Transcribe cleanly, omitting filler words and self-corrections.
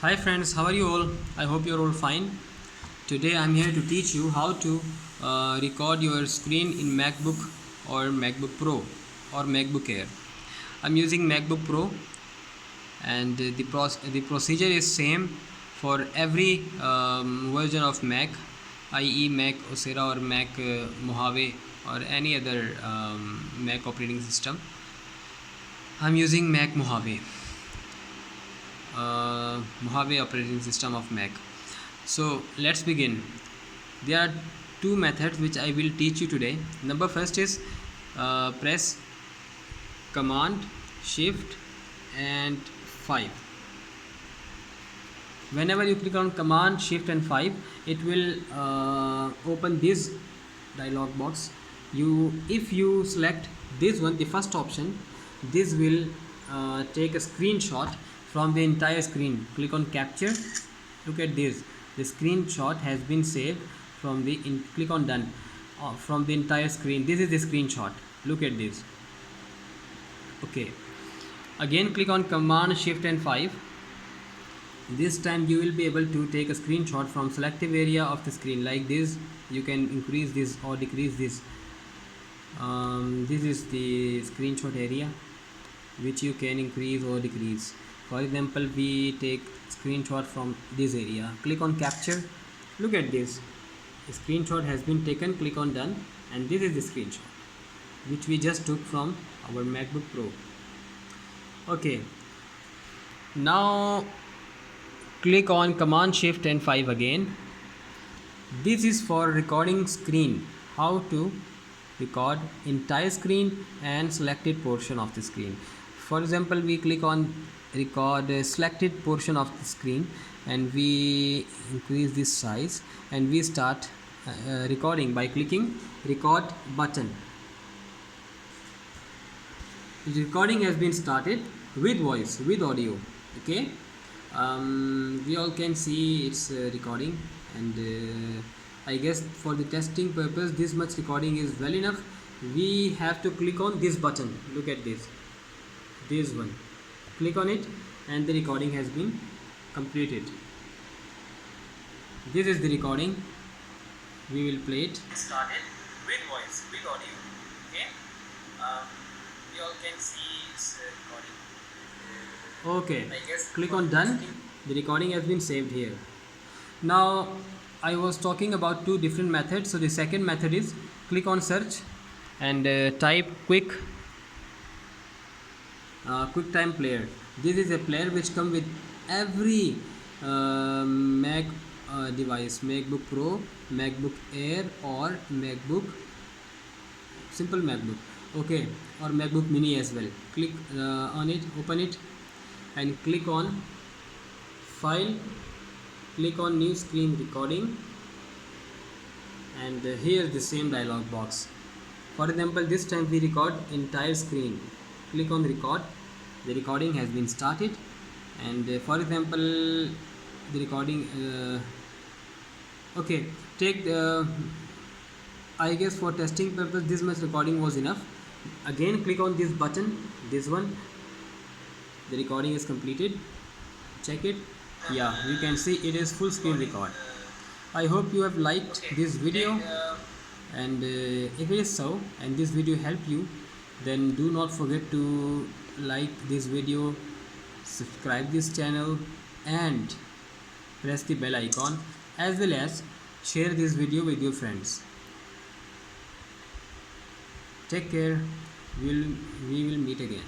Hi friends, how are you all? I hope you're all fine. Today I'm here to teach you how to record your screen in MacBook or MacBook Pro or MacBook Air. I'm using MacBook Pro and the procedure is same for every version of Mac, i.e. Mac Osera or Mac Mojave or any other Mac operating system. I'm using Mac Mojave operating system of Mac. So let's begin. There are two methods which I will teach you today. Number first is press Command Shift and 5. Whenever you click on Command Shift and 5, it will open this dialog box. If you select this one, the first option, this will take a screenshot from the entire screen. Click on Capture. Look at this. The screenshot has been saved from the click on Done from the entire screen. This is the screenshot. Look at this. Okay. Again, click on Command Shift and 5. This time you will be able to take a screenshot from selective area of the screen like this. You can increase this or decrease this. This is the screenshot area which you can increase or decrease. For example, we take screenshot from this area. Click on Capture. Look at this. A screenshot has been taken. Click on Done, and this is the screenshot which we just took from our MacBook Pro. Okay, now click on Command Shift and 5 again. This is for recording screen, how to record entire screen and selected portion of the screen. For example, we click on record a selected portion of the screen and we increase this size and we start recording by clicking record button. The recording has been started with voice, with audio. Okay, we all can see it's recording, and I guess for the testing purpose this much recording is well enough. We have to click on this button. Look at this one. Click on it and the recording has been completed. This is the recording. We will play it. Started with voice, with audio. Okay, we all can see it's recording. Okay, click on Done. The recording has been saved here. Now I was talking about two different methods. So the second method is click on search and type QuickTime player. This is a player which comes with every Mac device, MacBook Pro, MacBook Air or simple MacBook, okay, or MacBook Mini as well. Click on it, open it and click on File, click on New Screen Recording, and here the same dialog box. For example, this time we record entire screen. Click on Record. The recording has been started, and for example, the recording okay, take I guess for testing purpose this much recording was enough. Again, click on this button, this one. The recording is completed. Check it. Yeah, you can see it is full screen record. I hope you have liked this video, and if it is so and this video helped you, then do not forget to like this video, subscribe this channel and press the bell icon, as well as share this video with your friends. Take care. We will meet again.